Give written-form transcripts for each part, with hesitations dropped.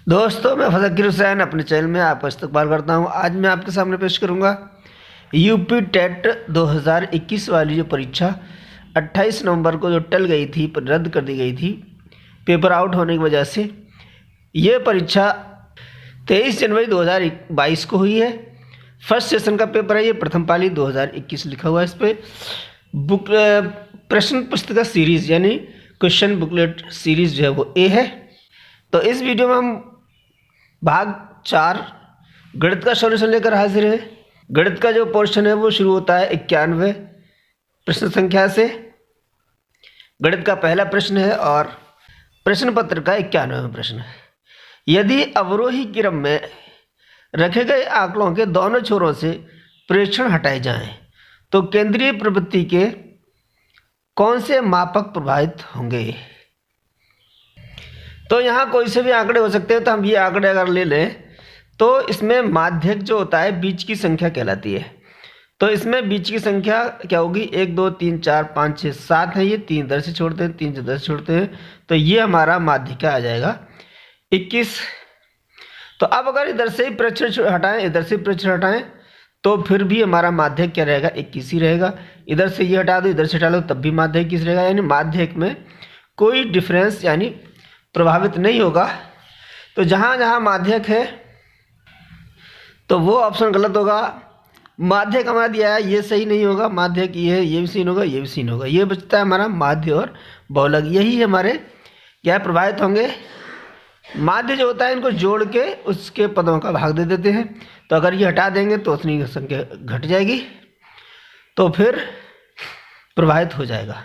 दोस्तों, मैं ज़कीर हुसैन अपने चैनल में आपका इस्तकबाल करता हूं। आज मैं आपके सामने पेश करूंगा यूपी टेट 2021 वाली जो परीक्षा 28 नवंबर को जो टल गई थी, रद्द कर दी गई थी पेपर आउट होने की वजह से। ये परीक्षा 23 जनवरी 2022 को हुई है। फर्स्ट सेशन का पेपर है ये, प्रथम पाली 2021 लिखा हुआ है इस पर। बुक प्रश्न पुस्तिका सीरीज़ यानी क्वेश्चन बुकलेट सीरीज़ जो है वो ए है। तो इस वीडियो में हम भाग 4 गणित का सॉल्यूशन लेकर हाजिर है। गणित का जो पोर्शन है वो शुरू होता है 91 प्रश्न संख्या से। गणित का पहला प्रश्न है और प्रश्न पत्र का 91वां प्रश्न है। यदि अवरोही क्रम में रखे गए आंकड़ों के दोनों छोरों से प्रेक्षण हटाए जाएं तो केंद्रीय प्रवृत्ति के कौन से मापक प्रभावित होंगे। तो यहाँ कोई से भी आंकड़े हो सकते हैं। तो हम ये आंकड़े अगर ले लें तो इसमें माध्यक जो होता है बीच की संख्या कहलाती है। तो इसमें बीच की संख्या क्या होगी, 1 2 3 4 5 6 7 है। ये 3 इधर से छोड़ते हैं, 3 इधर से छोड़ते हैं, तो ये हमारा माध्यिका आ जाएगा 21। तो अब अगर इधर से ही प्रेक्षण हटाएं, इधर से प्रेक्षण हटाएं तो फिर भी हमारा माध्यक क्या रहेगा, 21 ही रहेगा। इधर से ये हटा दो, इधर से हटा लो, तब भी माध्यक 21 रहेगा। यानी माध्यक में कोई डिफरेंस यानी प्रभावित नहीं होगा। तो जहाँ जहाँ माध्यक है तो वो ऑप्शन गलत होगा। माध्यक हमारा दिया है, ये सही नहीं होगा। माध्यक ये है, ये भी सही होगा, ये भी सही होगा। ये बचता है हमारा माध्य और बहुलक, यही हमारे क्या प्रभावित होंगे। माध्य जो होता है इनको जोड़ के उसके पदों का भाग दे देते हैं। तो अगर ये हटा देंगे तो उतनी संख्या घट जाएगी, तो फिर प्रभावित हो जाएगा।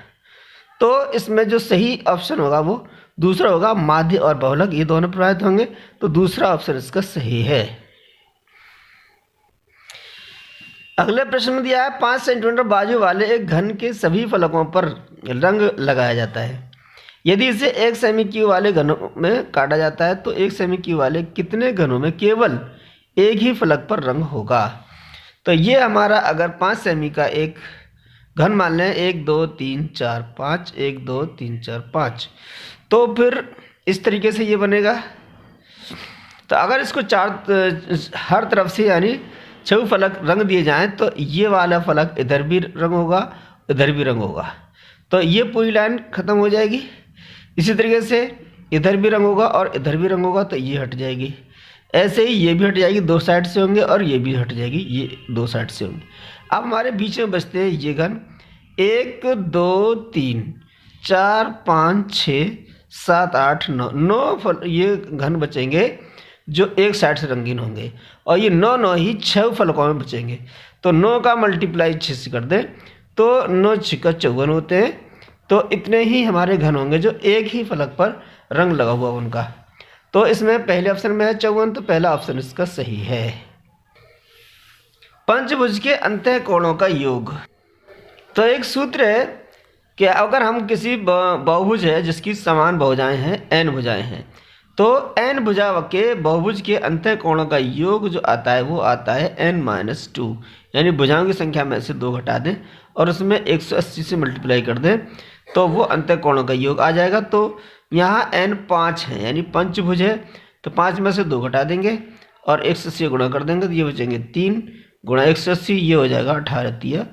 तो इसमें जो सही ऑप्शन होगा वो दूसरा होगा, माध्य और बहुलक ये दोनों प्रभावित होंगे। तो दूसरा ऑप्शन इसका सही है। अगले प्रश्न में दिया है 5 सेंटीमीटर बाजू वाले एक घन के सभी फलकों पर रंग लगाया जाता है। यदि इसे 1 सेमी क्यूब वाले घनों में काटा जाता है तो 1 सेमी क्यूब वाले कितने घनों में केवल एक ही फलक पर रंग होगा। तो ये हमारा अगर 5 सेमी का एक घन मान लें, 1 2 3 4 5, 1 2 3 4 5, तो फिर इस तरीके से ये बनेगा। तो अगर इसको हर तरफ से यानी 6 फलक रंग दिए जाएं तो ये वाला फलक इधर भी रंग होगा, इधर भी रंग होगा। तो ये पूरी लाइन खत्म हो जाएगी। इसी तरीके से इधर भी रंग होगा और इधर भी रंग होगा, तो ये हट जाएगी। ऐसे ही ये भी हट जाएगी, 2 साइड से होंगे, और ये भी हट जाएगी, ये 2 साइड से होंगे। अब हमारे बीच में बचते हैं ये घन 1 2 3 4 5 6 7 8 9 ये घन बचेंगे जो एक साइड से रंगीन होंगे, और ये 9 ही 6 फलकों में बचेंगे। तो 9 का मल्टीप्लाई 6 से कर दें तो 9 6 54 होते हैं। तो इतने ही हमारे घन होंगे जो एक ही फलक पर रंग लगा हुआ उनका। तो इसमें पहले ऑप्शन में है 54, तो पहला ऑप्शन इसका सही है। पंचभुज के अंतःकोणों का योग। तो एक सूत्र है कि अगर हम किसी बहुभुज है जिसकी समान भुजाएं हैं, n भुजाएं हैं, तो n भुजा के बहुभुज के अंतःकोणों का योग जो आता है वो आता है n-2। यानी भुजाओं की संख्या में से 2 घटा दें और उसमें 180 से मल्टीप्लाई कर दें तो वो अंतःकोणों का योग आ जाएगा। तो यहाँ n 5 है यानी पंचभुज है, तो 5 में से 2 घटा देंगे और 180 गुणा कर देंगे, तो ये बचेंगे 3 गुणा 180, ये हो जाएगा 18 तिया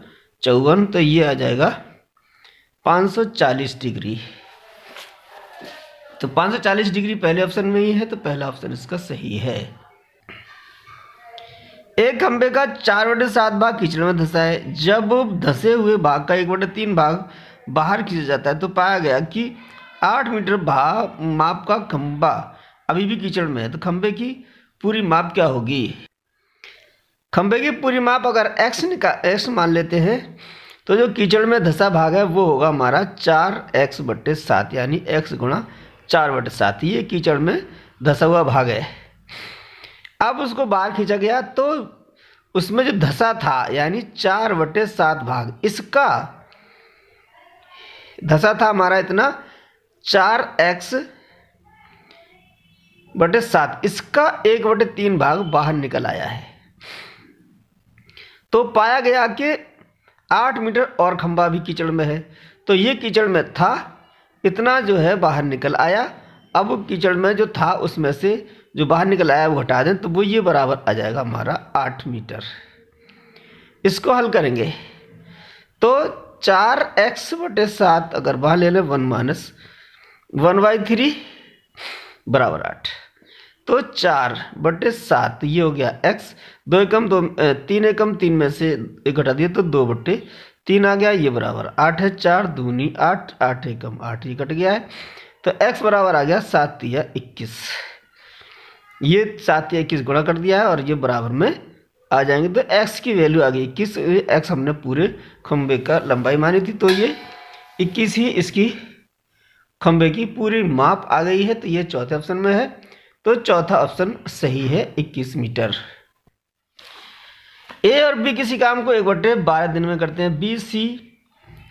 54। तो ये आ जाएगा 540 डिग्री। तो 540 डिग्री पहले ऑप्शन में ही है, तो पहला ऑप्शन इसका सही है। एक खंबे का 4/7 भाग कीचड़ में धंसा है। जब धंसे हुए भाग का 1/3 भाग बाहर खींचा जाता है तो पाया गया कि 8 मीटर माप का खंबा अभी भी कीचड़ में है। तो खंबे की पूरी माप क्या होगी। खंबे की पूरी माप अगर x मान लेते हैं तो जो कीचड़ में धंसा भाग है वो होगा हमारा 4x/7 यानी x गुणा 4/7। ये कीचड़ में धंसा हुआ भाग है। अब उसको बाहर खींचा गया तो उसमें जो धंसा था यानी 4/7 भाग, इसका धंसा था हमारा इतना 4x/7, इसका 1/3 भाग बाहर निकल आया है। तो पाया गया कि 8 मीटर और खंबा भी कीचड़ में है। तो ये कीचड़ में था, इतना जो है बाहर निकल आया अब कीचड़ में जो था उसमें से जो बाहर निकल आया वो हटा दें, तो वो ये बराबर आ जाएगा हमारा 8 मीटर। इसको हल करेंगे तो 4x/7 अगर बाहर ले लें 1-1/3 बराबर 8, तो 4/7 ये हो गया x, 2 एकम 2 3 एकम 3 में से एक घटा दिए तो 2/3 आ गया, ये बराबर 8 है। 4 दूनी 8, 8 एकम 8, ये कट गया है, तो x बराबर आ गया 7×21। ये 7×21 गुणा कर दिया है और ये बराबर में आ जाएंगे, तो x की वैल्यू आ गई 21। x हमने पूरे खंबे का लंबाई मानी थी, तो ये 21 ही इसकी खंबे की पूरी माप आ गई है, तो ये चौथे ऑप्शन में है, तो चौथा ऑप्शन सही है 21 मीटर। ए और बी किसी काम को 1/12 दिन में करते हैं, बी सी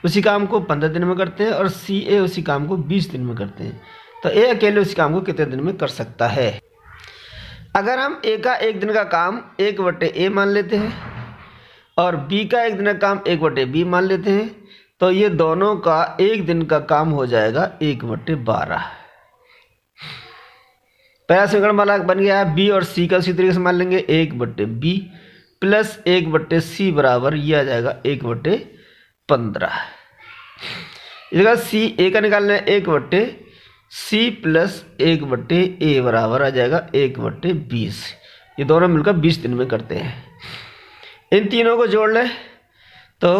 उसी काम को 15 दिन में करते हैं और सी ए उसी काम को 20 दिन में करते हैं, तो ए अकेले उसी काम को कितने दिन में कर सकता है। अगर हम ए का 1 दिन का काम 1/a मान लेते हैं और बी का 1 दिन का काम 1/b मान लेते हैं, तो ये दोनों का 1 दिन का काम हो जाएगा 1/12। पहला समीकरण वाला बन गया है। बी और सी का उसी तरीके से मान लेंगे 1/b प्लस 1/c बराबर ये आ जाएगा 1/15। इसका सी ए का निकालना है 1/c प्लस 1/a बराबर आ जाएगा 1/20। ये दोनों मिलकर 20 दिन में करते हैं। इन तीनों को जोड़ लें तो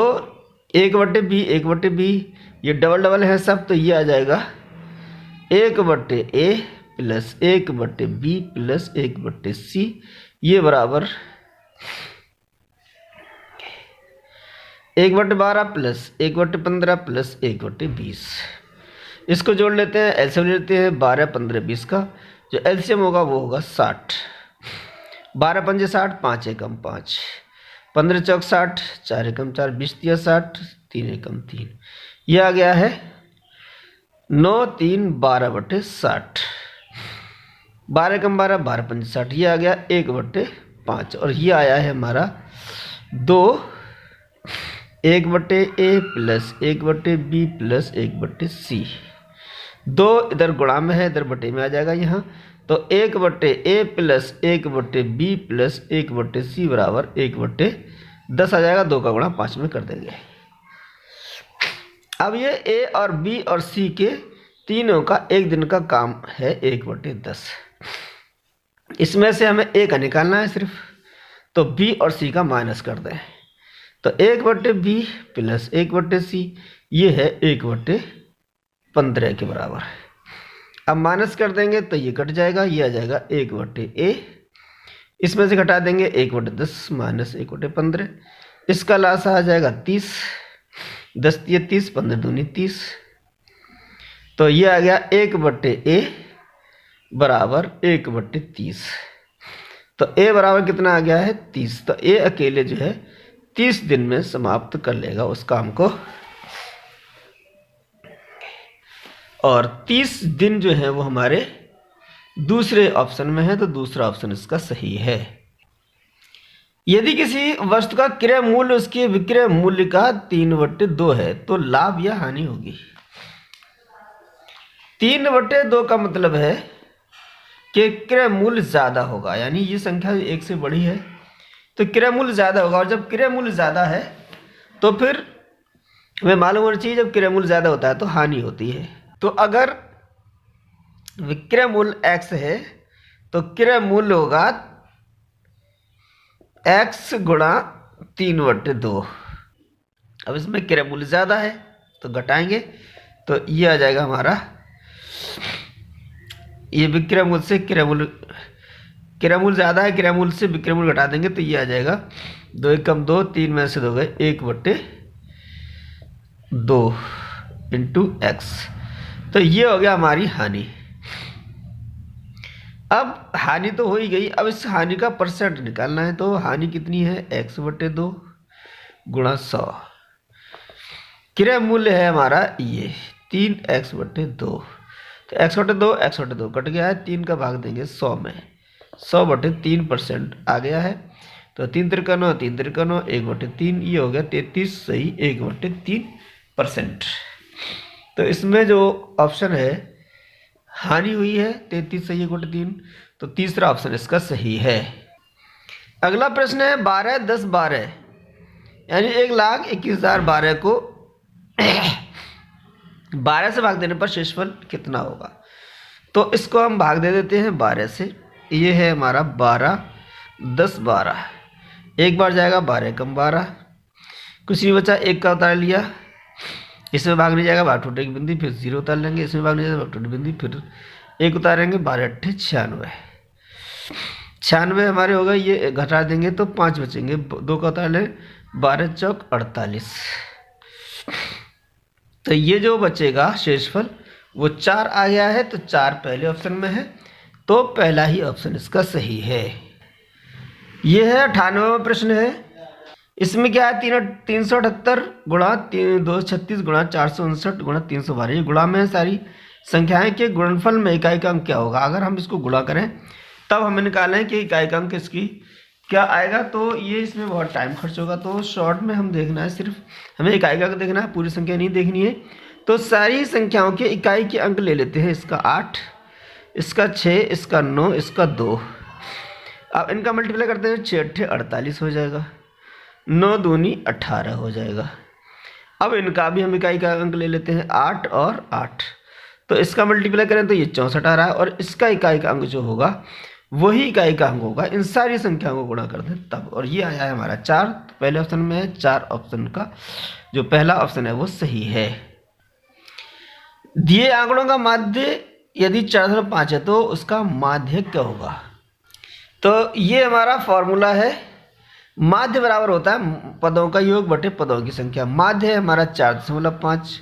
1/b 1/b, ये डबल डबल है सब, तो ये आ जाएगा 1/a plus 1/b plus 1/c, ये बराबर 1/12 प्लस 1/15 प्लस 1/20। इसको जोड़ लेते हैं, एलसीएम ले लेते हैं 12, 15, 20 का, जो एलसीएम होगा वो होगा 60। 12 पंजे 60, 5 एकम 5, 15 चौक 60, 4 एकम 4, 20 दिया 60, 3 एकम 3, यह आ गया है 9 3 12/60। 12 एकम 12, 12 पंजे 60, ये आ गया 1/5 और ये आया है हमारा 2 1/a plus 1/b plus 1/c। 2 इधर गुणा में है, इधर बटे में आ जाएगा यहाँ, तो 1/a plus 1/b plus 1/c बराबर 1/10 आ जाएगा। 2 का गुणा 5 में कर देंगे। अब ये a और b और c के तीनों का 1 दिन का काम है 1/10। इसमें से हमें a का निकालना है सिर्फ, तो b और c का माइनस कर दें, तो 1/b प्लस 1/c ये है 1/15 के बराबर। अब माइनस कर देंगे तो ये कट जाएगा, ये आ जाएगा 1/a, इसमें से घटा देंगे 1/10 माइनस 1/15, इसका लास आ जाएगा 30, 10 ये 30, 15 दूनी 30, तो ये आ गया 1/a बराबर 1/30। तो a बराबर कितना आ गया है 30, तो a अकेले जो है 30 दिन में समाप्त कर लेगा उस काम को, और 30 दिन जो है वो हमारे दूसरे ऑप्शन में है, तो दूसरा ऑप्शन इसका सही है। यदि किसी वस्तु का क्रय मूल्य उसके विक्रय मूल्य का 3/2 है तो लाभ या हानि होगी। 3/2 का मतलब है कि क्रय मूल्य ज्यादा होगा, यानी ये संख्या 1 से बड़ी है तो क्रय मूल्य ज्यादा होगा, और जब क्रय मूल्य ज्यादा है तो फिर हमें मालूम होना चाहिए जब क्रय मूल्य ज्यादा होता है तो हानि होती है। तो अगर विक्रय मूल्य x है तो क्रय मूल्य होगा x गुणा 3/2। अब इसमें क्रय मूल्य ज्यादा है तो घटाएंगे, तो ये आ जाएगा हमारा, ये विक्रय मूल्य से क्रय मूल्य ज्यादा है, क्रय मूल्य से विक्रय मूल्य घटा देंगे तो ये आ जाएगा 2 एकम 2, 3 में से 2 गए 1/2 इंटू x, तो ये हो गया हमारी हानि। अब हानि तो हो ही गई, अब इस हानि का परसेंट निकालना है, तो हानि कितनी है x/2 गुणा 100। क्रय मूल्य है हमारा ये 3x/2, तो x/2 कट गया है, 3 का भाग देंगे 100 में, 100/3% आ गया है, तो 3 त्रिकोणों 3 त्रिकोणों 1/3, ये हो गया 33 सही 1/3%। तो इसमें जो ऑप्शन है हानि हुई है 33 सही 1/3, तो तीसरा ऑप्शन इसका सही है। अगला प्रश्न है 12 10 12 यानी 1,21,012 को 12 से भाग देने पर शेषफल कितना होगा। तो इसको हम भाग दे देते हैं 12 से। ये है हमारा 12 10 12, एक बार जाएगा 12 कम 12, कुछ नहीं बचा, एक का उतार लिया, इसमें भाग नहीं जाएगा, भाग टूटे की बिंदी, फिर 0 उतार लेंगे, इसमें भाग नहीं जाएगा, भाग टूटे बिंदी, फिर एक उतारेंगे, 12 8 96, 96 हमारे हो गए। ये घटा देंगे तो 5 बचेंगे, 2 का उतार लें, 12 चौक 48, तो ये जो बचेगा शेषफल वो 4 आ गया है। तो 4 पहले ऑप्शन में है, तो पहला ही ऑप्शन इसका सही है। ये है 98वां प्रश्न है। इसमें क्या है 378 गुणा 236 गुणा 459 गुणा 312, ये गुणा में है सारी संख्याएं के गुणनफल में इकाई का अंक क्या होगा। अगर हम इसको गुणा करें तब हमें निकालें कि इकाई का अंक इसकी क्या आएगा, तो ये इसमें बहुत टाइम खर्च होगा। तो शॉर्ट में हम देखना है, सिर्फ हमें इकाई का अंक देखना है, पूरी संख्या नहीं देखनी है। तो सारी संख्याओं के इकाई के अंक ले लेते हैं। इसका 8, इसका 6, इसका 9, इसका 2। अब इनका मल्टीप्लाई करते हैं, 6 8 48 हो जाएगा, 9 दूनी 18 हो जाएगा। अब इनका भी हम इकाई का अंक ले लेते हैं, 8 और 8, तो इसका मल्टीप्लाई करें तो ये 64 आ रहा है, और इसका इकाई का अंक जो होगा वही इकाई का अंक होगा। इन सारी संख्याओं को गुणा कर दें तब, और ये आया है हमारा 4। तो पहले ऑप्शन में है 4, ऑप्शन का जो पहला ऑप्शन है वो सही है। दिए आंकड़ों का माध्य यदि 4.5 है तो उसका माध्य क्या होगा। तो ये हमारा फॉर्मूला है, माध्य बराबर होता है पदों का योग बटे पदों की संख्या। माध्य है हमारा 4.5,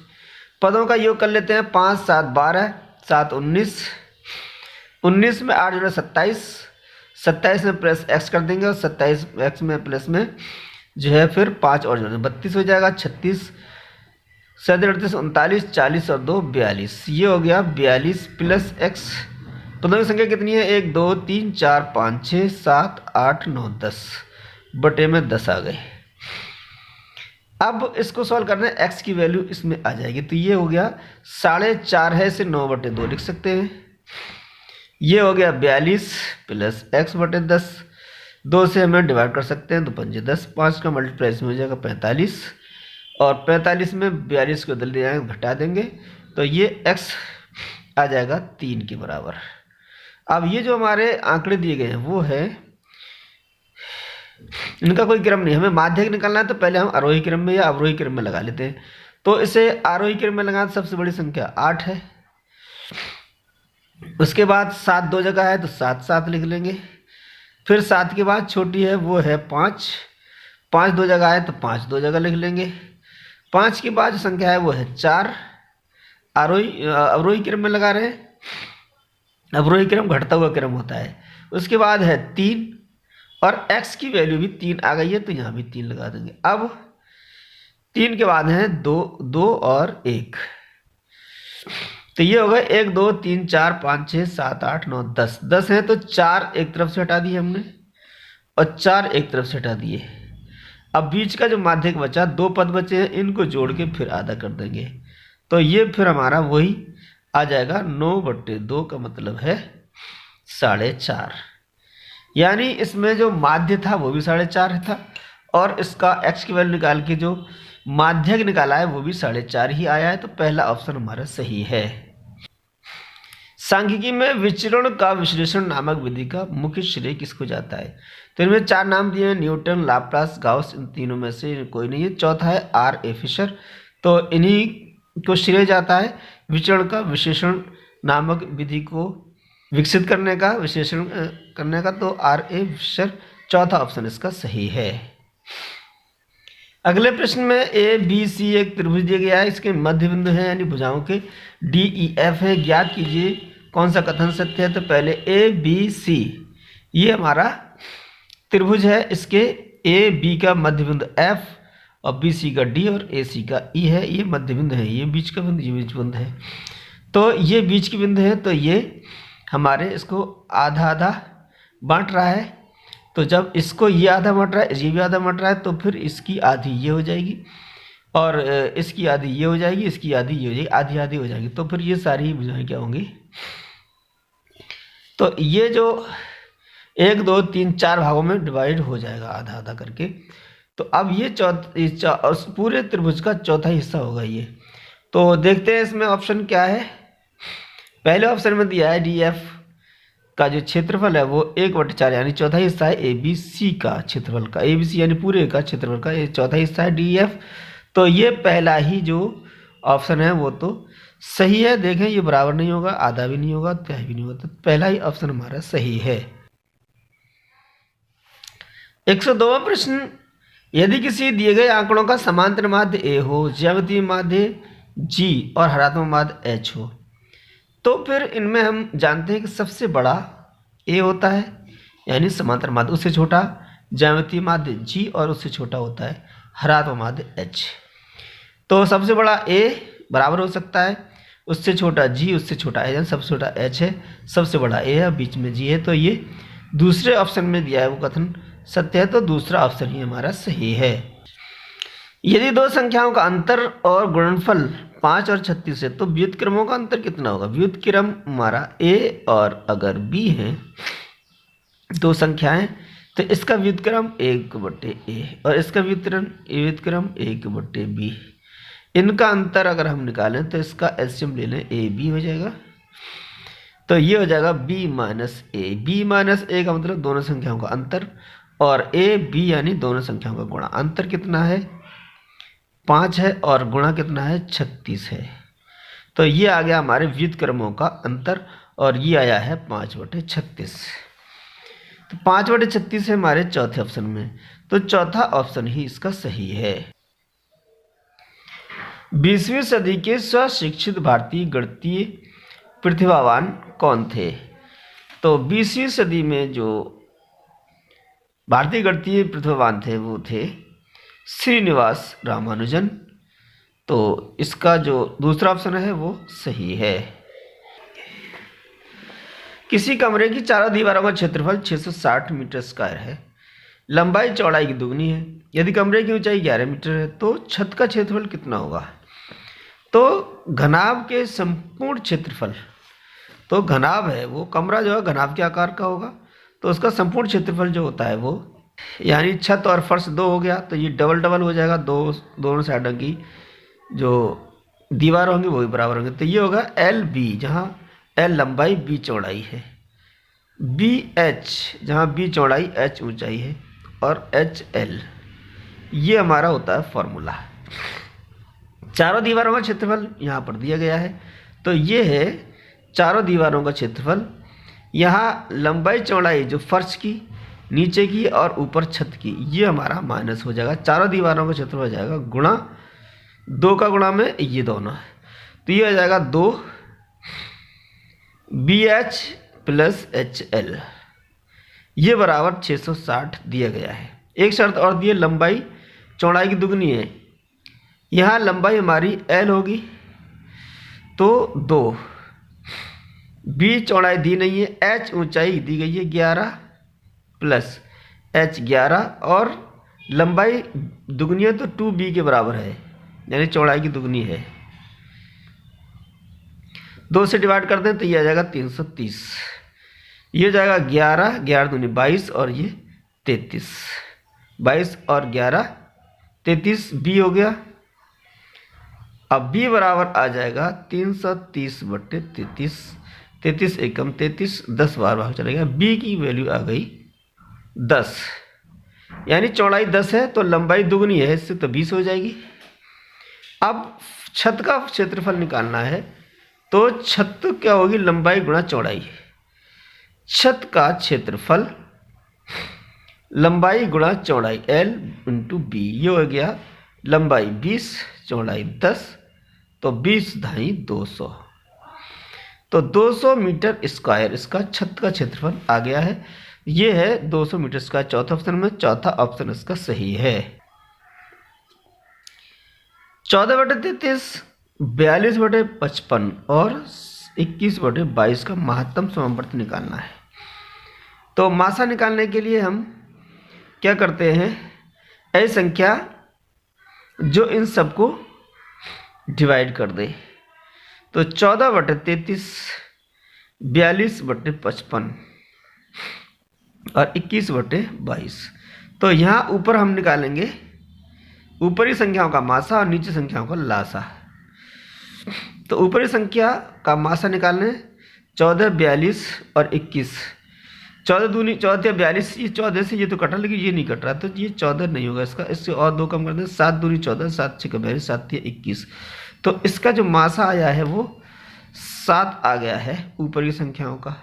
पदों का योग कर लेते हैं, 5 7 12 7 19, 19 में 8 जोड़े 27, 27 में प्लस x कर देंगे, और 27 x में प्लस में जो है फिर 5 और जोड़ेंगे, 32 हो जाएगा, 36 7 38 39, 40 और 2 42, ये हो गया 42 प्लस x। पदों की संख्या कितनी है, 1 2 3 4 5 6 7 8 9 10, बटे में 10 आ गए। अब इसको सॉल्व करना है, x की वैल्यू इसमें आ जाएगी, तो ये हो गया 4.5 है, इसे 9/2 लिख सकते हैं। ये हो गया 42 प्लस x बटे 10, 2 से हमें डिवाइड कर सकते हैं, 2 पंजे 10, 5 का मल्टीप्लाई इसमें हो जाएगा 45, और 45 में 42 को बदल दिया घटा देंगे, तो ये x आ जाएगा 3 के बराबर। अब ये जो हमारे आंकड़े दिए गए हैं वो है, इनका कोई क्रम नहीं, हमें माध्यक निकालना है, तो पहले हम आरोही क्रम में या अवरोही क्रम में लगा लेते हैं। तो इसे आरोही क्रम में लगाना, सबसे बड़ी संख्या 8 है, उसके बाद 7 2 जगह है तो 7 7 लिख लेंगे, फिर 7 के बाद छोटी है वो है 5, 5 2 जगह है तो 5 2 जगह लिख लेंगे, 5 के बाद जो संख्या है वो है 4। अवरोही क्रम में लगा रहे हैं, अवरोही क्रम घटता हुआ क्रम होता है। उसके बाद है 3, और x की वैल्यू भी 3 आ गई है, तो यहाँ भी 3 लगा देंगे। अब 3 के बाद है 2 2 और 1, तो ये हो गए 1 2 3 4 5 6 7 8 9 10, 10 है तो 4 एक तरफ से हटा दिए हमने, और 4 एक तरफ से हटा दिए। अब बीच का जो माध्यक बचा, 2 पद बचे हैं, इनको जोड़ के फिर आधा कर देंगे, तो ये फिर हमारा वही आ जाएगा 9/2 का मतलब है 4.5। यानी इसमें जो माध्य था वो भी 4.5 था, और इसका x की वैल्यू निकाल के जो माध्यक निकाला है वो भी 4.5 ही आया है, तो पहला ऑप्शन हमारा सही है। सांख्यिकी में विचरण का विश्लेषण नामक विधि का मुख्य श्रेय किसको जाता है। तो इनमें 4 नाम दिए हैं, न्यूटन, लाप्लास, गाउस, इन तीनों में से कोई नहीं है। चौथा है R.A. फिशर, तो इन्हीं को श्रेय जाता है विचरण का विश्लेषण नामक विधि को विकसित करने का, विश्लेषण करने का, तो R.A. फिशर चौथा ऑप्शन इसका सही है। अगले प्रश्न में ABC एक त्रिभुज दिया गया है, इसके मध्य बिंदु है यानी भुजाओं के DEF है, ज्ञात कीजिए कौन सा कथन सत्य है। तो पहले ABC ये हमारा त्रिभुज है, इसके AB का मध्य बिंदु F और BC का D और AC का E है, ये मध्य बिंदु है, ये बीच का बिंदु, ये बीच बिंदु है, तो ये बीच की बिंदु है, तो ये हमारे इसको आधा आधा बांट रहा है। तो जब इसको ये आधा बांट रहा है, ये भी आधा बांट रहा है, तो फिर इसकी आधी ये हो जाएगी, और इसकी आधी ये हो जाएगी, इसकी आधी ये हो जाएगी, आधी आधी हो जाएगी, तो फिर ये सारी भुजाएं क्या होंगी, तो ये जो 1 2 3 4 भागों में डिवाइड हो जाएगा आधा आधा करके। तो अब ये पूरे त्रिभुज का चौथा हिस्सा होगा ये। तो देखते हैं इसमें ऑप्शन क्या है। पहले ऑप्शन में दिया है डी एफ का जो क्षेत्रफल है वो 1/4 यानी चौथा हिस्सा है ए बी सी का क्षेत्रफल का, ए बी सी यानी पूरे का क्षेत्रफल का ये चौथा हिस्सा है डी एफ। तो ये पहला ही जो ऑप्शन है वो तो सही है। देखें ये बराबर नहीं होगा, आधा भी नहीं होगा, तिहाई भी नहीं होगा, तो पहला ही ऑप्शन हमारा सही है। 102वां प्रश्न, यदि किसी दिए गए आंकड़ों का समांतर माध्य ए हो, ज्यामितीय माध्य जी और हरात्मक माध्य एच हो, तो फिर इनमें हम जानते हैं कि सबसे बड़ा ए होता है यानी समांतर माध्य, उससे छोटा ज्यामितीय माध्य जी और उससे छोटा होता है हरात्मक माध्य एच। तो सबसे बड़ा ए बराबर हो सकता है, उससे छोटा जी, उससे छोटा एच, सबसे छोटा एच है, सबसे बड़ा ए है, बीच में जी है। तो ये दूसरे ऑप्शन में दिया है वो कथन सत्य है, तो दूसरा ऑप्शन ही हमारा सही है। यदि दो संख्याओं का अंतर और गुणनफल 5 और 36 है तो व्युत्क्रमों का अंतर कितना होगा। व्युत्क्रम हमारा ए और अगर बी है दो संख्याएं, तो इसका व्युत्क्रम 1/a और इसका व्युत्क्रम 1/b। इनका अंतर अगर हम निकालें तो इसका एलसीएम ले लें, ए बी हो जाएगा। तो ये हो जाएगा b माइनस ए। b माइनस ए का मतलब दोनों संख्याओं का अंतर, और ए बी यानी दोनों संख्याओं का गुणा। अंतर कितना है 5 है और गुणा कितना है 36 है। तो ये आ गया हमारे व्युत्क्रमों का अंतर और ये आया है 5/36। तो 5/36 है हमारे चौथे ऑप्शन में, तो चौथा ऑप्शन ही इसका सही है। 20वीं सदी के स्वशिक्षित भारतीय गणितीय प्रतिभावान कौन थे। तो 20वीं सदी में जो भारतीय गणितीय प्रतिभावान थे वो थे श्रीनिवास रामानुजन। तो इसका जो दूसरा ऑप्शन है वो सही है। किसी कमरे की चारों दीवारों का क्षेत्रफल 660 मीटर स्क्वायर है, लंबाई चौड़ाई की दुगनी है। यदि कमरे की ऊंचाई 11 मीटर है तो छत का क्षेत्रफल कितना होगा। तो घनाभ के संपूर्ण क्षेत्रफल, तो घनाभ है वो कमरा जो है घनाभ के आकार का होगा, तो उसका संपूर्ण क्षेत्रफल जो होता है वो यानी छत और फर्श 2 हो गया, तो ये डबल डबल हो जाएगा, दोनों साइडों की जो दीवार होंगी वो भी बराबर होंगे। तो ये होगा एल बी, जहाँ एल लंबाई बी चौड़ाई है, बी एच जहाँ बी चौड़ाई एच ऊंचाई है, और एच एल ये हमारा होता है फॉर्मूला। चारों दीवारों का क्षेत्रफल यहाँ पर दिया गया है, तो ये है चारों दीवारों का क्षेत्रफल। यहाँ लंबाई चौड़ाई जो फर्श की, नीचे की और ऊपर छत की, ये हमारा माइनस हो जाएगा। चारों दीवारों का क्षेत्रफल हो जाएगा गुणा 2 का गुणा में ये दोनों, तो ये हो जाएगा 2 B H plus H L, ये बराबर 660 दिया गया है। एक शर्त और दी है, लंबाई चौड़ाई की दुगनी है। यहाँ लंबाई हमारी एल होगी तो 2, बी चौड़ाई दी नहीं है, एच ऊंचाई दी गई है 11 प्लस एच 11, और लंबाई दुगनी है तो 2b के बराबर है यानी चौड़ाई की दुगनी है। 2 से डिवाइड कर दें तो ये आ जाएगा 330, ये हो जाएगा 11 11 दूनी 22 और ये 33, 22 और 11 33 b हो गया। अब b बराबर आ जाएगा 330/33, 33 एकम 33, 10 बार भाग चलेगा, b की वैल्यू आ गई 10, यानी चौड़ाई 10 है तो लंबाई दुगनी है इससे तो 20 हो जाएगी। अब छत का क्षेत्रफल निकालना है, तो छत क्या होगी लंबाई गुणा चौड़ाई। छत का क्षेत्रफल लंबाई गुणा चौड़ाई L × B, ये हो गया लंबाई 20 चौड़ाई 10, तो 20 × 200, तो 200 मीटर स्क्वायर इसका छत का क्षेत्रफल आ गया है। ये है 200 मीटर स्क्वायर चौथा ऑप्शन में, चौथा ऑप्शन इसका सही है। 14/33 42/55 और 21/22 का महत्तम समावर्त निकालना है। तो मासा निकालने के लिए हम क्या करते हैं, ऐसी संख्या जो इन सबको डिवाइड कर दे। तो 14/33 42/55 और 21/22। तो यहाँ ऊपर हम निकालेंगे ऊपरी संख्याओं का मासा और नीचे संख्याओं का लासा। तो ऊपरी संख्या का मासा निकालने 14, 42 और 21। 14 दूनी 14 42, ये 14 से ये तो कटा, लेकिन ये नहीं कट रहा, तो ये 14 नहीं होगा इसका, इससे और 2 कम कर दें। 7 दूनी 14, 7 6 42, 7 3 21। तो इसका जो मासा आया है वो 7 आ गया है ऊपर की संख्याओं का।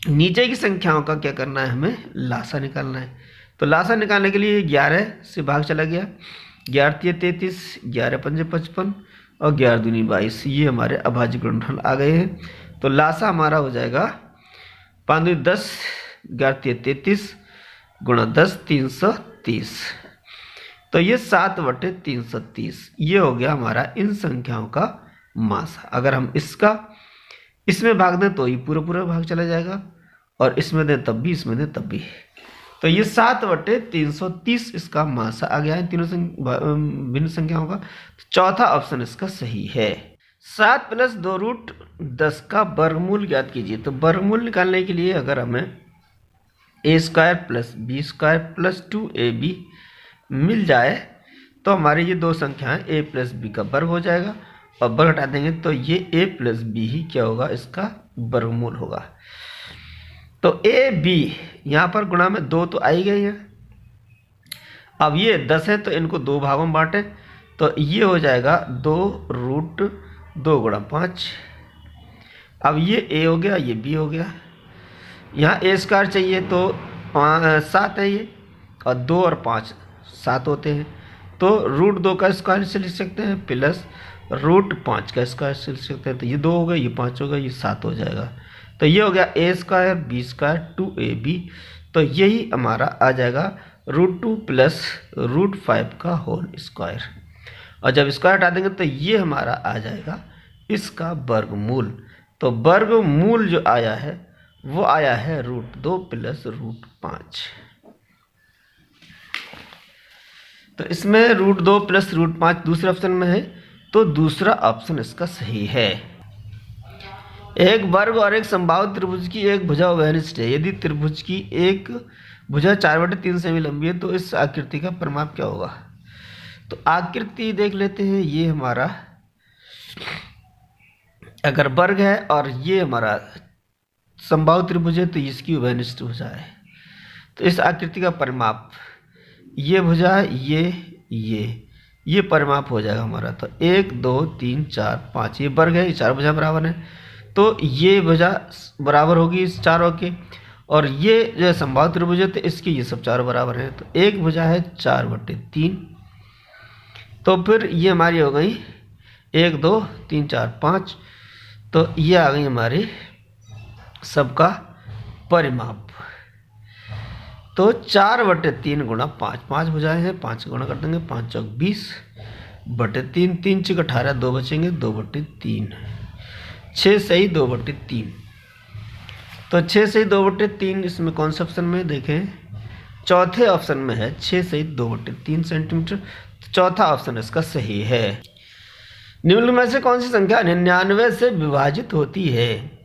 नीचे की संख्याओं का क्या करना है, हमें लासा निकालना है। तो लासा निकालने के लिए 11 से भाग चला गया, 11 3 33, 11 5 55 और 11 दूनी 22। ये हमारे अभाज्य गुणनफल आ गए हैं। तो लासा हमारा हो जाएगा 5 दूनी 10, 11 3 33 गुणा 10 330। तो ये 7/330 ये हो गया हमारा इन संख्याओं का मासा। अगर हम इसमें भाग दें तो ये पूरा भाग चला जाएगा, और इसमें दें तब भी, इसमें दें तब भी। तो ये 7/330 इसका मासा आ गया है तीनों भिन्न संख्याओं का। तो चौथा ऑप्शन इसका सही है। 7 + 2√10 का वर्गमूल ज्ञात कीजिए। तो वर्गमूल निकालने के लिए अगर हमें a² + b² + 2ab मिल जाए तो हमारी ये दो संख्याएं a + b का वर्ग हो जाएगा, और वर्ग हटा देंगे तो ये a + b ही क्या होगा, इसका वर्गमूल होगा। तो a b यहाँ पर गुणा में 2 तो आ ही गई है। अब ये 10 है तो इनको 2 भागों में बांटें, तो ये हो जाएगा 2√2 गुणा 5। अब ये a हो गया, ये b हो गया। यहाँ a² चाहिए तो 7 है ये, और 2 और 5 7 होते हैं, तो √2 का स्क्वायर से लिख सकते हैं प्लस √5 का स्क्वायर से लिख सकते हैं। तो ये 2 हो गया, ये 5 होगा, ये 7 हो जाएगा। तो ये हो गया a² b² 2ab। तो यही हमारा आ जाएगा √2 + √5 का होल स्क्वायर। और जब स्क्वायर हटा देंगे तो ये हमारा आ जाएगा इसका वर्गमूल। तो वर्गमूल जो आया है वो आया है √2 + √5। तो इसमें √2 + √5 दूसरे ऑप्शन में है, तो दूसरा ऑप्शन इसका सही है। एक वर्ग और एक समबाहु त्रिभुज की एक भुजा उभयनिष्ठ है। यदि त्रिभुज की एक भुजा 4/3 सेमी लंबी है तो इस आकृति का परिमाप क्या होगा। तो आकृति देख लेते हैं। ये हमारा अगर वर्ग है और ये हमारा समबाहु त्रिभुज है तो इसकी उभयनिष्ठ भुजा है। तो इस आकृति का परिमाप, ये भुजा ये परिमाप हो जाएगा हमारा। तो 1 2 3 4 5 ये वर्ग है, ये 4 भुजा बराबर है, तो ये भुजा बराबर होगी इस चारों के, और ये जो है समबाहु त्रिभुज है तो इसके ये सब चारों बराबर हैं। तो एक भुजा है 4/3, तो फिर ये हमारी हो गई 1 2 3 4 5। तो ये आ गई हमारी सबका परिमाप। तो 4/3 गुणा 5, 5 भुजाएं हैं, 5 गुणा कर देंगे, 5 चौक 20/3, 3 चौक 18, 2 बचेंगे, 2/3, 6 सही 2/3। तो 6 सही 2/3 इसमें कौन से ऑप्शन में देखें, चौथे ऑप्शन में है 6 सही 2/3 सेंटीमीटर। तो चौथा ऑप्शन इसका सही है। निम्न में से कौन सी संख्या 99 से विभाजित होती है।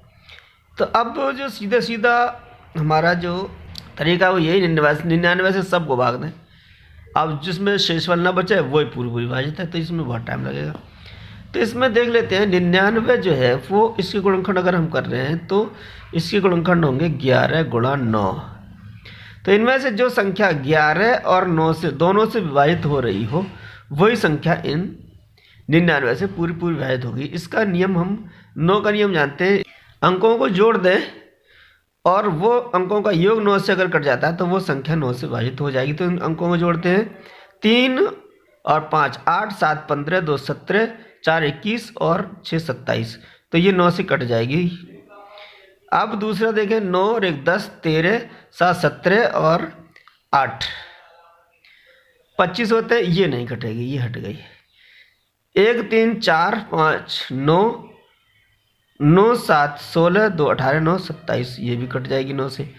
तो अब जो सीधा सीधा हमारा जो तरीका वो यही 99 से सबको भाग दें। अब जिसमें शेषफल ना बचे वही पूरी विभाजित है, तो इसमें बहुत टाइम लगेगा। तो इसमें देख लेते हैं 99 जो है वो इसके गुणनखंड अगर हम कर रहे हैं तो इसके गुणनखंड होंगे 11 गुणा 9। तो इनमें से जो संख्या 11 और 9 से दोनों से विभाजित हो रही हो वही संख्या इन 99 से पूरी विभाजित होगी। इसका नियम हम 9 का नियम जानते हैं। अंकों को जोड़ दें और वो अंकों का योग 9 से अगर कट जाता है तो वो संख्या 9 से विभाजित हो जाएगी। तो इन अंकों को जोड़ते हैं, 3 और 5 8, 7 15, 2 17, 4 21 और 6 27। तो ये 9 से कट जाएगी। अब दूसरा देखें, 9 और 1 10, 13, 7 17 और 8 25 होते हैं, ये नहीं कटेगी, ये हट गई। 1 3 4 5 9, 9 7 16, 2 18, 9 27, ये भी कट जाएगी 9 से।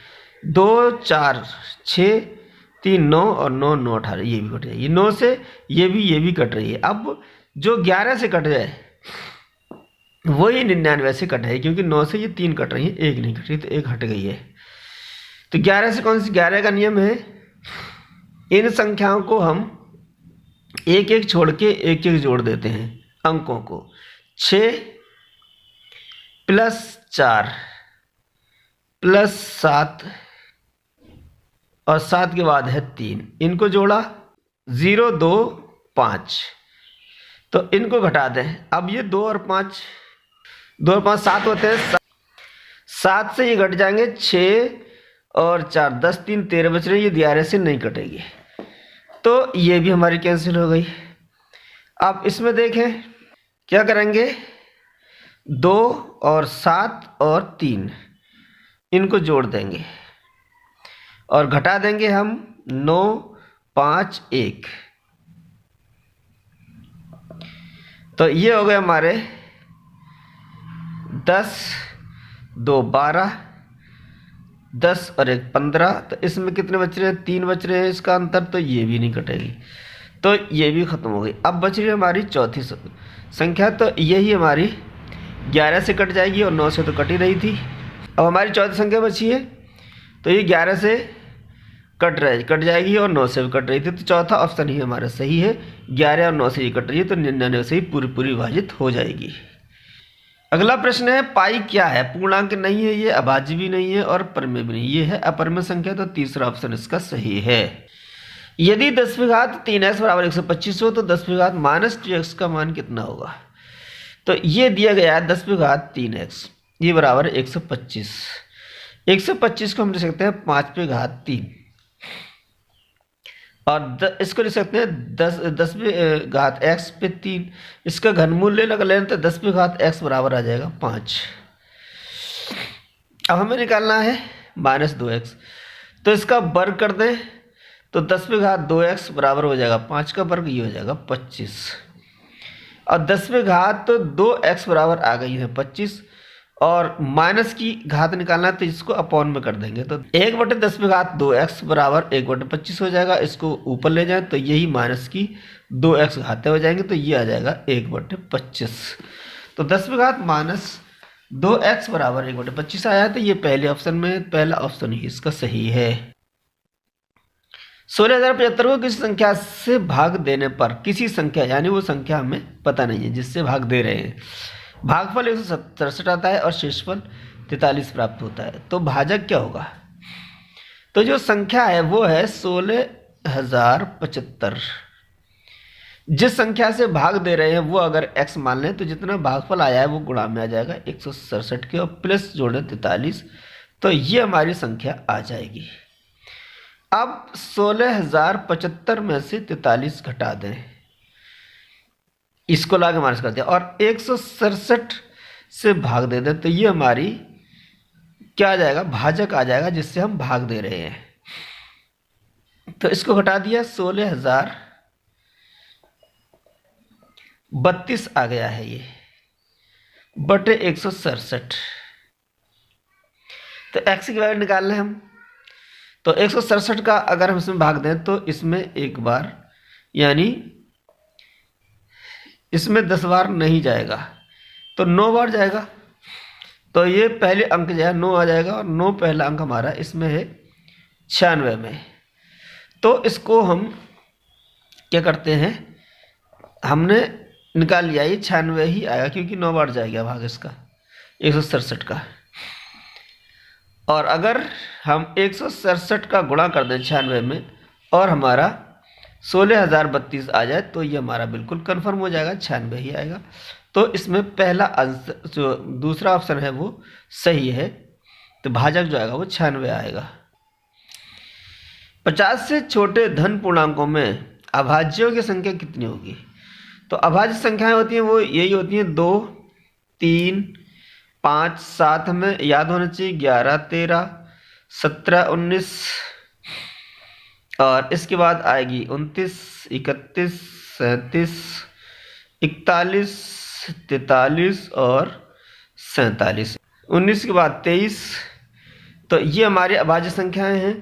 2 4 6 3 9 और 9 9 18, ये भी कट जाएगी 9 से। ये भी कट रही है। अब जो 11 से कट जाए वही 99 से कट है, क्योंकि 9 से ये 3 कट रही है, 1 नहीं कट रही, तो 1 हट गई है। तो 11 से कौन सी, 11 का नियम है इन संख्याओं को हम एक एक छोड़ के एक एक जोड़ देते हैं अंकों को। 6 + 4 + 7 और 7 के बाद है 3, इनको जोड़ा 0 2 5, तो इनको घटा दें। अब ये 2 और 5 7 होते हैं, 7 से ये घट जाएंगे 6 और 4 10 3 13 बच रहे, ये 11 से नहीं कटेगी, तो ये भी हमारी कैंसिल हो गई। अब इसमें देखें क्या करेंगे, 2 और 7 और 3 इनको जोड़ देंगे और घटा देंगे हम 9 5 1, तो ये हो गए हमारे 10 2 12, 10 और 1 15, तो इसमें कितने बच रहे हैं, 3 बच रहे हैं इसका अंतर, तो ये भी नहीं कटेगी, तो ये भी ख़त्म हो गई। अब बच रही है हमारी चौथी संख्या, तो यही हमारी 11 से कट जाएगी और 9 से तो कट ही रही थी। अब हमारी चौथी संख्या बची है, तो ये 11 से कट जाएगी और 9 से भी कट रही थी, तो चौथा ऑप्शन ही हमारा सही है। 11 और 9 से ये कट रही है, तो 99 से ही पूरी विभाजित हो जाएगी। अगला प्रश्न है, पाई क्या है? पूर्णांक नहीं है ये, अभाज्य भी नहीं है और परमेय भी नहीं, ये है अपरमेय संख्या, तो तीसरा ऑप्शन इसका सही है। यदि 10⁻³ 125 हो तो 10⁻−2x का मान कितना होगा? तो ये दिया गया है 10⁻3x, ये बराबर है 125। 125 को हम लिख सकते हैं 5⁻3 और इसको लिख सकते हैं 10⁻x/3, इसका घनमूल्य लगा लें तो 10⁻x बराबर आ जाएगा 5। अब हमें निकालना है -2x, तो इसका वर्ग कर दें तो 10⁻2x बराबर हो जाएगा 5 का वर्ग, ये हो जाएगा 25, और 10⁻2x बराबर आ गई है 25, और माइनस की घात निकालना है तो इसको अपॉन में कर देंगे, तो 1/10⁻2x बराबर 1/25 हो जाएगा। इसको ऊपर ले जाएं तो यही माइनस की 2x घातें हो जाएंगे, तो ये आ जाएगा 1/25, तो 10⁻−2x बराबर 1/25 आया है, तो ये पहले ऑप्शन में पहला ऑप्शन ही इसका सही है। 16,075 को किसी संख्या से भाग देने पर, किसी संख्या यानी वो संख्या हमें पता नहीं है जिससे भाग दे रहे हैं, भागफल 167 आता है और शेषफल 43 प्राप्त होता है, तो भाजक क्या होगा? तो जो संख्या है वो है 16,075। जिस संख्या से भाग दे रहे हैं वो अगर x मान लें तो जितना भागफल आया है वो गुणा में आ जाएगा 167 के, और प्लस जोड़े 43, तो ये हमारी संख्या आ जाएगी। अब 16,075 में से 43 घटा दें, इसको लाके माइनस कर दिया और 167 से भाग दे दें, तो ये हमारी क्या आ जाएगा? भाजक आ जाएगा जिससे हम भाग दे रहे हैं। तो इसको घटा दिया, 16,032 आ गया है ये बटे 167। तो x की वैल्यू निकालना है हम, तो 167 का अगर हम इसमें भाग दें तो इसमें एक बार यानी इसमें 10 बार नहीं जाएगा, तो 9 बार जाएगा, तो ये पहले अंक जो है 9 आ जाएगा, और 9 पहला अंक हमारा इसमें है 96 में। तो इसको हम क्या करते हैं, हमने निकाल लिया, ये 96 ही आएगा क्योंकि 9 बार जाएगा भाग इसका 167 का। और अगर हम 167 का गुणा कर दें 96 में और हमारा 16,032 आ जाए तो ये हमारा बिल्कुल कंफर्म हो जाएगा, 96 ही आएगा। तो इसमें पहला आंसर जो दूसरा ऑप्शन है वो सही है, तो भाजक जो आएगा वो 96 आएगा। 50 से छोटे धन पूर्णांकों में अभाज्यों की संख्या कितनी होगी? तो अभाज्य संख्याएं होती हैं वो यही होती हैं 2 3 5 7, हमें याद होना चाहिए 11 13 17 19, और इसके बाद आएगी 29 31 37 41 43 और 47, 19 के बाद 23। तो ये हमारी अभाज्य संख्याएं हैं,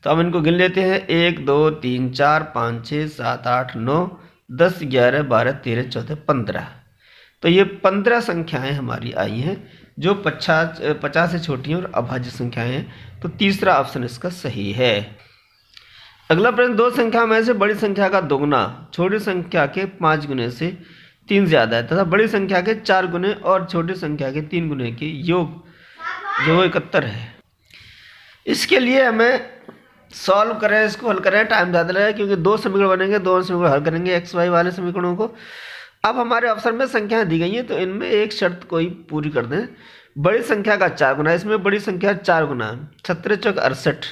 तो हम इनको गिन लेते हैं 1 2 3 4 5 6 7 8 9 10 11 12 13 14 15। तो ये 15 संख्याएं हमारी आई हैं जो 50 से छोटी हैं और अभाज्य संख्याएं हैं। तो तीसरा ऑप्शन इसका सही है। अगला प्रश्न, दो संख्या में से बड़ी संख्या का दोगुना छोटी संख्या के 5 गुने से 3 ज़्यादा है तथा बड़ी संख्या के 4 गुने और छोटी संख्या के 3 गुने के योग जो 71 है। इसके लिए हमें सॉल्व करें, इसको हल करें, टाइम ज़्यादा लगेगा क्योंकि दो समीकरण बनेंगे, दो समीकरण हल करेंगे एक्स वाई वाले समीकरणों को। अब हमारे ऑप्शन में संख्याएं दी गई हैं तो इनमें एक शर्त कोई पूरी कर दें। बड़ी संख्या का 4 गुना, इसमें बड़ी संख्या 4 गुना 17 चौक 68,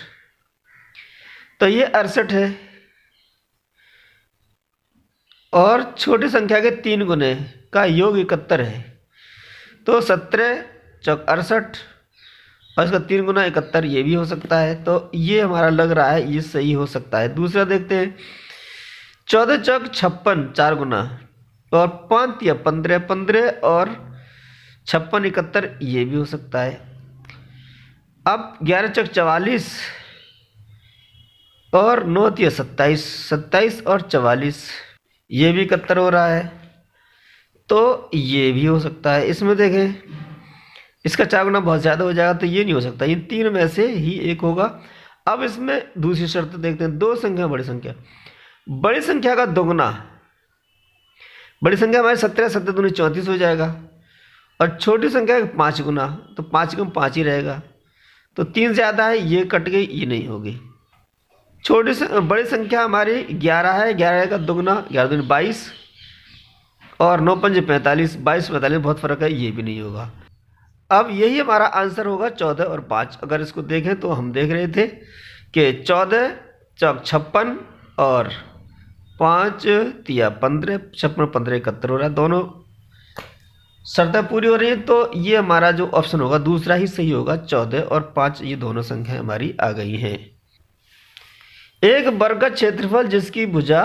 तो ये 68 है और छोटी संख्या के 3 गुने का योग 71 है। तो 17 चौक 68 और इसका 3 गुना 71, ये भी हो सकता है। तो ये हमारा लग रहा है ये सही हो सकता है। दूसरा देखते हैं, 14 चौक 56 4 गुना और 5 या 15 15 और 56 71, ये भी हो सकता है। अब 11 चौक 44 और 9 या 27 27 और 44, ये भी 71 हो रहा है। तो ये भी हो सकता है। इसमें देखें इसका 4 गुना बहुत ज़्यादा हो जाएगा तो ये नहीं हो सकता, इन तीन में से ही एक होगा। अब इसमें दूसरी शर्त देखते हैं, दो संख्या बड़ी संख्या का दोगुना, बड़ी संख्या हमारे 17 17 दूनी 34 हो जाएगा और छोटी संख्या 5 गुना, तो 5 गुना 5 ही रहेगा। तो 3 ज़्यादा है, ये कट गई, ये नहीं होगी। बड़ी संख्या हमारी 11 है, 11 का दोगुना 11 दूनी 22 और 9 पंजे 45, 22 45 बहुत फ़र्क है, ये भी नहीं होगा। अब यही हमारा आंसर होगा 14 और 5। अगर इसको देखें तो हम देख रहे थे कि 14 चौक 56 और 5 तिया 15, 56 15 71 हो रहा है, दोनों शर्तें पूरी हो रही हैं। तो ये हमारा जो ऑप्शन होगा दूसरा ही सही होगा, 14 और 5 ये दोनों संख्याएं हमारी आ गई हैं। एक वर्ग का क्षेत्रफल जिसकी भुजा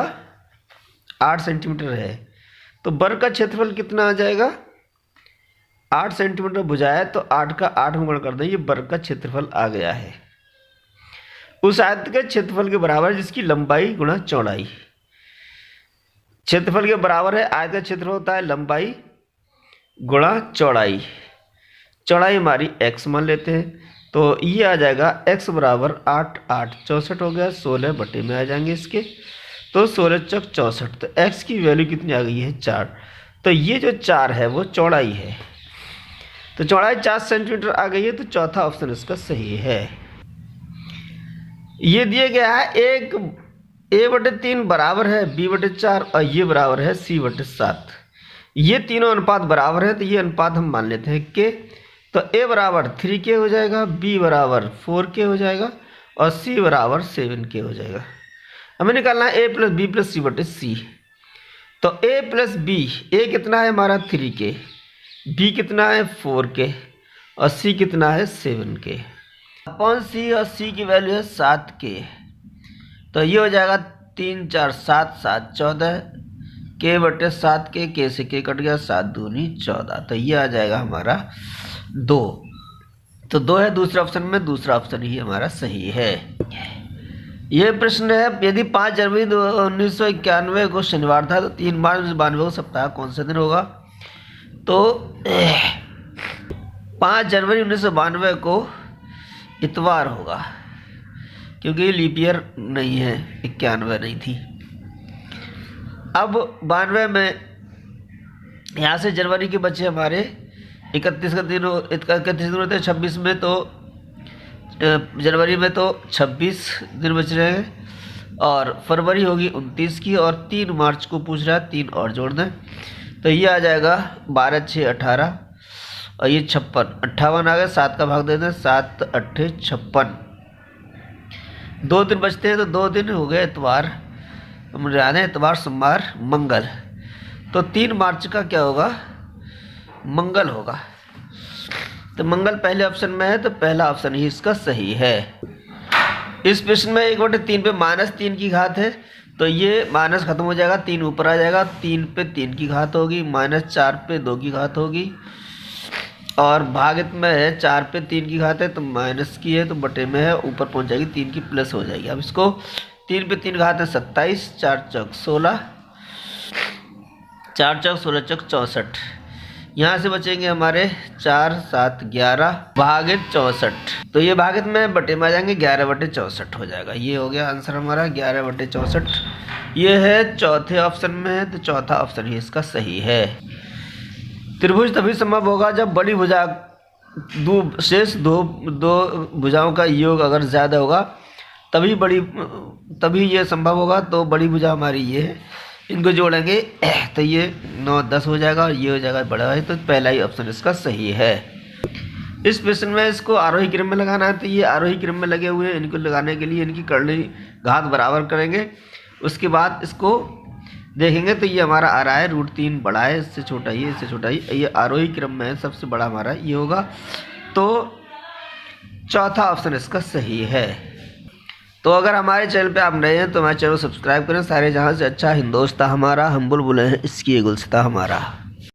8 सेंटीमीटर है, तो वर्ग का क्षेत्रफल कितना आ जाएगा? 8 सेंटीमीटर भुजा है तो 8 का 8 में गुणा कर दें, ये वर्ग का क्षेत्रफल आ गया है। उस आयत के क्षेत्रफल के बराबर जिसकी लंबाई गुणा चौड़ाई, क्षेत्रफल के बराबर है आयत का क्षेत्रफल होता है लंबाई गुणा चौड़ाई, चौड़ाई हमारी x मान लेते हैं। तो ये आ जाएगा x बराबर 8 8 64 हो गया, 16 बटे में आ जाएंगे इसके, तो 16 चौक 64। तो x की वैल्यू कितनी आ गई है? 4। तो ये जो 4 है वो चौड़ाई है, तो चौड़ाई 4 सेंटीमीटर आ गई है। तो चौथा ऑप्शन इसका सही है। ये दिया गया है एक a/3 बराबर है b/4 और ये बराबर है c/7। ये तीनों अनुपात बराबर है तो ये अनुपात हम मान लेते हैं के, तो a बराबर 3k हो जाएगा, b बराबर 4k हो जाएगा और c बराबर 7k हो जाएगा। हमें निकालना है a + b + c/c। तो a + b, a कितना है हमारा 3k, b कितना है 4k और c कितना है 7k। अपॉन c और c की वैल्यू है 7k, तो ये हो जाएगा 3 4 7 7 14 k/7k, k से k कट गया, 7 दूनी 14। तो ये आ जाएगा हमारा 2। तो 2 है दूसरे ऑप्शन में, दूसरा ऑप्शन ही हमारा सही है। ये प्रश्न है, यदि 5 जनवरी 1991 को शनिवार था तो 3 मार्च 1992 को सप्ताह कौन सा दिन होगा? तो 5 जनवरी 1992 को इतवार होगा क्योंकि लीप ईयर नहीं है, 91 नहीं थी। अब 92 में यहाँ से जनवरी के बचे हमारे 31 का दिन, 31 दिन होते हैं 26 में, तो जनवरी में तो 26 दिन बच रहे हैं और फरवरी होगी 29 की और 3 मार्च को पूछ रहा है, 3 और जोड़ दें तो ये आ जाएगा 12 6 18 और ये 56 58 आ गए, 7 का भाग दे दें, 7 8 56, 2 दिन बचते हैं तो 2 दिन हो गए इतवार, मुझे याद है इतवार सोमवार मंगल, तो 3 मार्च का क्या होगा? मंगल होगा। तो मंगल पहले ऑप्शन में है तो पहला ऑप्शन ही इसका सही है। इस प्रश्न में 1/3 पे -3 की घात है तो ये माइनस खत्म हो जाएगा, 3 ऊपर आ जाएगा, 3 पे 3 की घात होगी, -4 पे 2 की घात होगी और भागित में है 4 पे 3 की घात है तो माइनस की है तो बटे में है, ऊपर पहुंच जाएगी 3 की प्लस हो जाएगी। अब इसको 3 पे 3 घात है 27, 4 चौक 16, 4 चौक 16 चौक 64, यहाँ से बचेंगे हमारे 4 7 11 भागित 64। तो ये भागित में बटे में आ जाएंगे, 11/64 हो जाएगा। ये हो गया आंसर हमारा 11/64। ये है चौथे ऑप्शन में है, तो चौथा ऑप्शन ही इसका सही है। त्रिभुज तभी संभव होगा जब बड़ी भुजा शेष दो भुजाओं का योग अगर ज़्यादा होगा, तभी ये संभव होगा। तो बड़ी भुजा हमारी ये है, इनको जोड़ेंगे तो ये 9 10 हो जाएगा और ये हो जाएगा बड़ा है। तो पहला ही ऑप्शन इसका सही है। इस प्रश्न में इसको आरोही क्रम में लगाना है, तो ये आरोही क्रम में लगे हुए हैं। इनको लगाने के लिए इनकी करनी घात बराबर करेंगे, उसके बाद इसको देखेंगे तो ये हमारा आ रहा है √3 बड़ा है, इससे छोटा ही, इससे छोटा ही, ये आरोही क्रम में है, सबसे बड़ा हमारा ये होगा। तो चौथा ऑप्शन इसका सही है। तो अगर हमारे चैनल पे आप नए हैं तो हमारे चैनल को सब्सक्राइब करें। सारे जहां से अच्छा हिंदोस्तां हमारा, हम बुलबुल हैं इसकी गुलसिता हमारा।